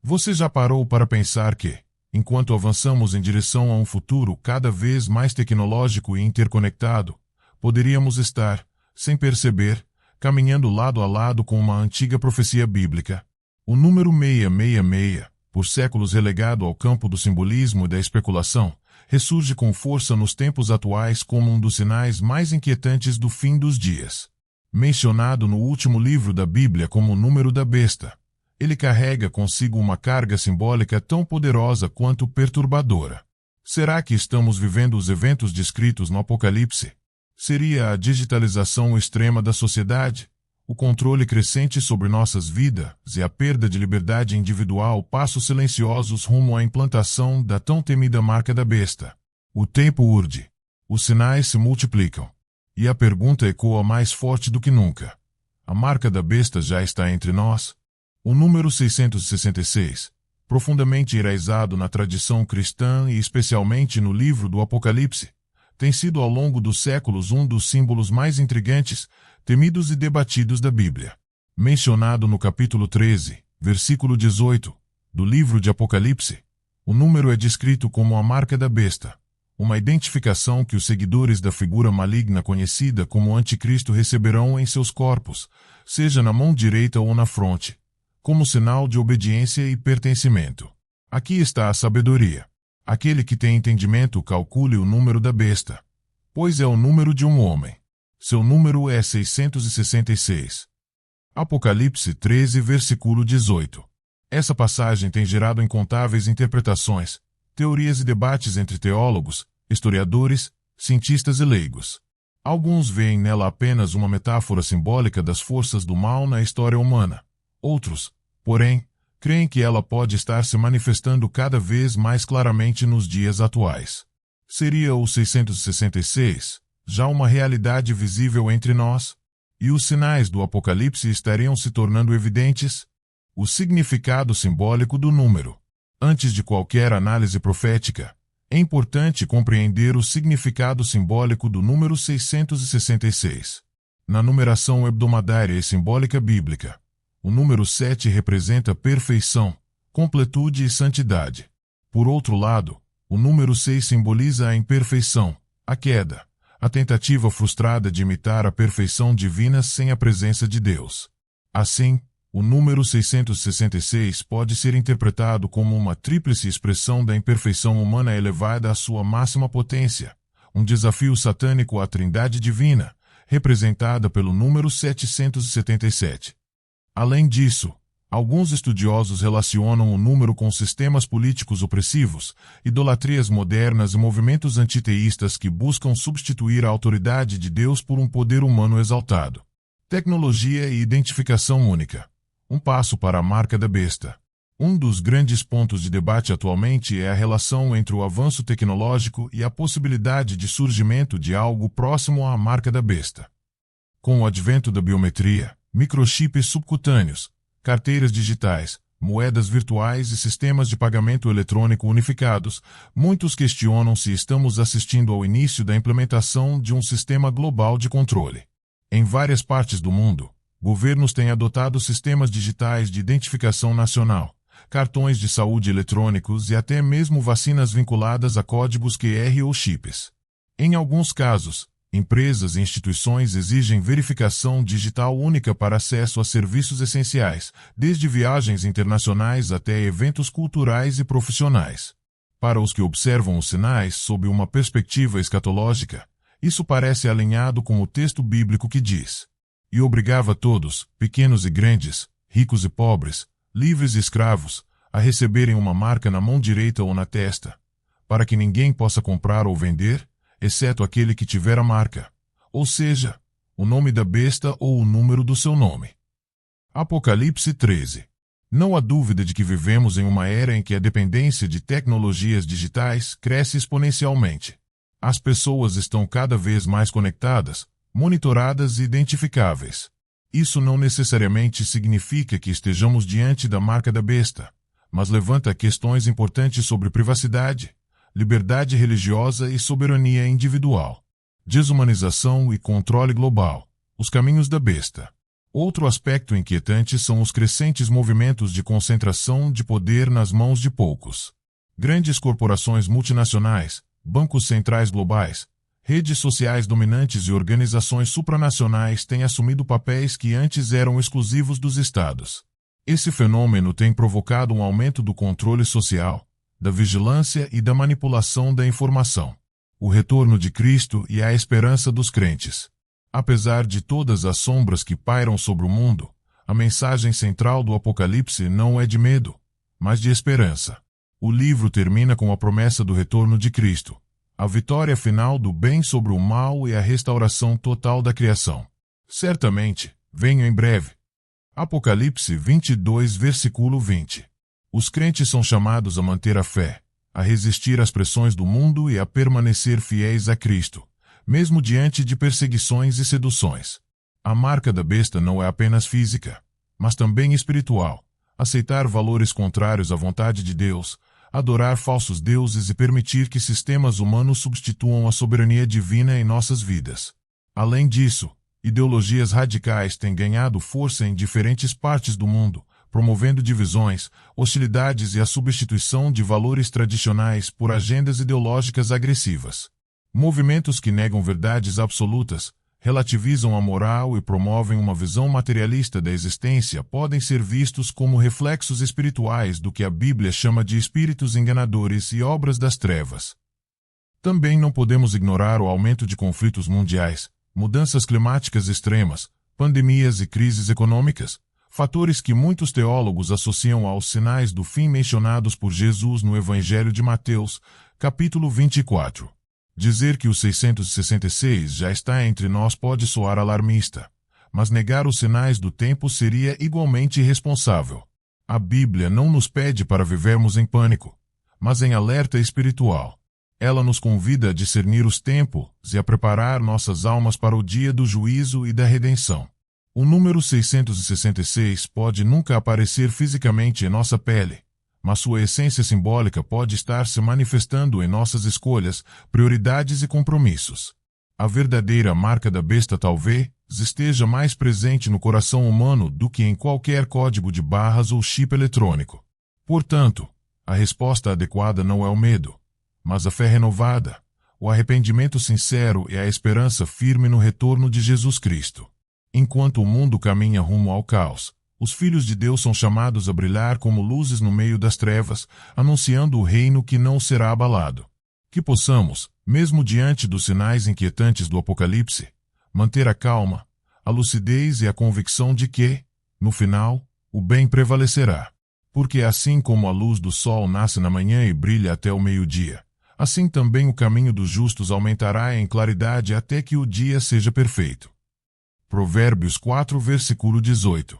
Você já parou para pensar que, enquanto avançamos em direção a um futuro cada vez mais tecnológico e interconectado, poderíamos estar, sem perceber, caminhando lado a lado com uma antiga profecia bíblica? O número 666, por séculos relegado ao campo do simbolismo e da especulação, ressurge com força nos tempos atuais como um dos sinais mais inquietantes do fim dos dias. Mencionado no último livro da Bíblia como o número da besta, ele carrega consigo uma carga simbólica tão poderosa quanto perturbadora. Será que estamos vivendo os eventos descritos no Apocalipse? Seria a digitalização extrema da sociedade, o controle crescente sobre nossas vidas e a perda de liberdade individual passos silenciosos rumo à implantação da tão temida marca da besta? O tempo urge. Os sinais se multiplicam. E a pergunta ecoa mais forte do que nunca. A marca da besta já está entre nós? O número 666, profundamente enraizado na tradição cristã e especialmente no livro do Apocalipse, tem sido ao longo dos séculos um dos símbolos mais intrigantes, temidos e debatidos da Bíblia. Mencionado no capítulo 13, versículo 18, do livro de Apocalipse, o número é descrito como a marca da besta, uma identificação que os seguidores da figura maligna conhecida como Anticristo receberão em seus corpos, seja na mão direita ou na fronte, como sinal de obediência e pertencimento. Aqui está a sabedoria. Aquele que tem entendimento calcule o número da besta, pois é o número de um homem. Seu número é 666. Apocalipse 13, versículo 18. Essa passagem tem gerado incontáveis interpretações, teorias e debates entre teólogos, historiadores, cientistas e leigos. Alguns veem nela apenas uma metáfora simbólica das forças do mal na história humana. Outros, porém, creem que ela pode estar se manifestando cada vez mais claramente nos dias atuais. Seria o 666 já uma realidade visível entre nós? E os sinais do Apocalipse estariam se tornando evidentes? O significado simbólico do número. Antes de qualquer análise profética, é importante compreender o significado simbólico do número 666. Na numeração hebdomadária e simbólica bíblica, o número 7 representa perfeição, completude e santidade. Por outro lado, o número 6 simboliza a imperfeição, a queda, a tentativa frustrada de imitar a perfeição divina sem a presença de Deus. Assim, o número 666 pode ser interpretado como uma tríplice expressão da imperfeição humana elevada à sua máxima potência, um desafio satânico à Trindade divina, representada pelo número 777. Além disso, alguns estudiosos relacionam o número com sistemas políticos opressivos, idolatrias modernas e movimentos antiteístas que buscam substituir a autoridade de Deus por um poder humano exaltado. Tecnologia e identificação única. Um passo para a marca da besta. Um dos grandes pontos de debate atualmente é a relação entre o avanço tecnológico e a possibilidade de surgimento de algo próximo à marca da besta. Com o advento da biometria, microchips subcutâneos, carteiras digitais, moedas virtuais e sistemas de pagamento eletrônico unificados, muitos questionam se estamos assistindo ao início da implementação de um sistema global de controle. Em várias partes do mundo, governos têm adotado sistemas digitais de identificação nacional, cartões de saúde eletrônicos e até mesmo vacinas vinculadas a códigos QR ou chips. Em alguns casos, empresas e instituições exigem verificação digital única para acesso a serviços essenciais, desde viagens internacionais até eventos culturais e profissionais. Para os que observam os sinais sob uma perspectiva escatológica, isso parece alinhado com o texto bíblico que diz: "E obrigava todos, pequenos e grandes, ricos e pobres, livres e escravos, a receberem uma marca na mão direita ou na testa, para que ninguém possa comprar ou vender, exceto aquele que tiver a marca, ou seja, o nome da besta ou o número do seu nome." Apocalipse 13. Não há dúvida de que vivemos em uma era em que a dependência de tecnologias digitais cresce exponencialmente. As pessoas estão cada vez mais conectadas, monitoradas e identificáveis. Isso não necessariamente significa que estejamos diante da marca da besta, mas levanta questões importantes sobre privacidade, liberdade religiosa e soberania individual. Desumanização e controle global. Os caminhos da besta. Outro aspecto inquietante são os crescentes movimentos de concentração de poder nas mãos de poucos. Grandes corporações multinacionais, bancos centrais globais, redes sociais dominantes e organizações supranacionais têm assumido papéis que antes eram exclusivos dos estados. Esse fenômeno tem provocado um aumento do controle social, da vigilância e da manipulação da informação. O retorno de Cristo e a esperança dos crentes. Apesar de todas as sombras que pairam sobre o mundo, a mensagem central do Apocalipse não é de medo, mas de esperança. O livro termina com a promessa do retorno de Cristo, a vitória final do bem sobre o mal e a restauração total da criação. Certamente, venho em breve. Apocalipse 22, versículo 20. Os crentes são chamados a manter a fé, a resistir às pressões do mundo e a permanecer fiéis a Cristo, mesmo diante de perseguições e seduções. A marca da besta não é apenas física, mas também espiritual. Aceitar valores contrários à vontade de Deus, adorar falsos deuses e permitir que sistemas humanos substituam a soberania divina em nossas vidas. Além disso, ideologias radicais têm ganhado força em diferentes partes do mundo, promovendo divisões, hostilidades e a substituição de valores tradicionais por agendas ideológicas agressivas. Movimentos que negam verdades absolutas, relativizam a moral e promovem uma visão materialista da existência podem ser vistos como reflexos espirituais do que a Bíblia chama de espíritos enganadores e obras das trevas. Também não podemos ignorar o aumento de conflitos mundiais, mudanças climáticas extremas, pandemias e crises econômicas, fatores que muitos teólogos associam aos sinais do fim mencionados por Jesus no Evangelho de Mateus, capítulo 24. Dizer que o 666 já está entre nós pode soar alarmista, mas negar os sinais do tempo seria igualmente irresponsável. A Bíblia não nos pede para vivermos em pânico, mas em alerta espiritual. Ela nos convida a discernir os tempos e a preparar nossas almas para o dia do juízo e da redenção. O número 666 pode nunca aparecer fisicamente em nossa pele, mas sua essência simbólica pode estar se manifestando em nossas escolhas, prioridades e compromissos. A verdadeira marca da besta talvez esteja mais presente no coração humano do que em qualquer código de barras ou chip eletrônico. Portanto, a resposta adequada não é o medo, mas a fé renovada, o arrependimento sincero e a esperança firme no retorno de Jesus Cristo. Enquanto o mundo caminha rumo ao caos, os filhos de Deus são chamados a brilhar como luzes no meio das trevas, anunciando o reino que não será abalado. Que possamos, mesmo diante dos sinais inquietantes do Apocalipse, manter a calma, a lucidez e a convicção de que, no final, o bem prevalecerá. Porque assim como a luz do sol nasce na manhã e brilha até o meio-dia, assim também o caminho dos justos aumentará em claridade até que o dia seja perfeito. Provérbios 4, versículo 18.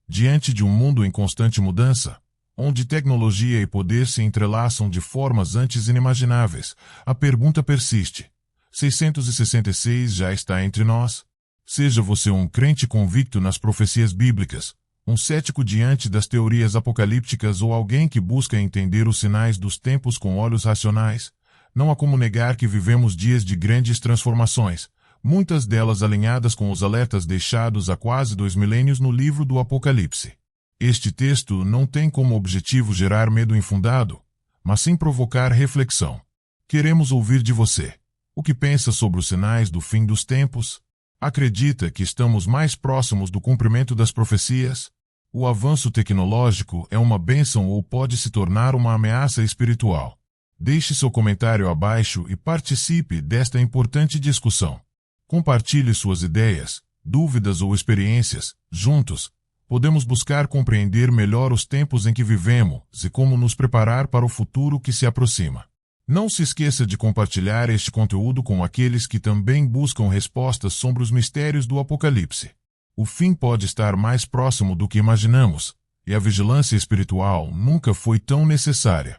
Diante de um mundo em constante mudança, onde tecnologia e poder se entrelaçam de formas antes inimagináveis, a pergunta persiste: 666 já está entre nós? Seja você um crente convicto nas profecias bíblicas, um cético diante das teorias apocalípticas ou alguém que busca entender os sinais dos tempos com olhos racionais, não há como negar que vivemos dias de grandes transformações, muitas delas alinhadas com os alertas deixados há quase 2 milênios no livro do Apocalipse. Este texto não tem como objetivo gerar medo infundado, mas sim provocar reflexão. Queremos ouvir de você. O que pensa sobre os sinais do fim dos tempos? Acredita que estamos mais próximos do cumprimento das profecias? O avanço tecnológico é uma bênção ou pode se tornar uma ameaça espiritual? Deixe seu comentário abaixo e participe desta importante discussão. Compartilhe suas ideias, dúvidas ou experiências. Juntos, podemos buscar compreender melhor os tempos em que vivemos e como nos preparar para o futuro que se aproxima. Não se esqueça de compartilhar este conteúdo com aqueles que também buscam respostas sobre os mistérios do Apocalipse. O fim pode estar mais próximo do que imaginamos, e a vigilância espiritual nunca foi tão necessária.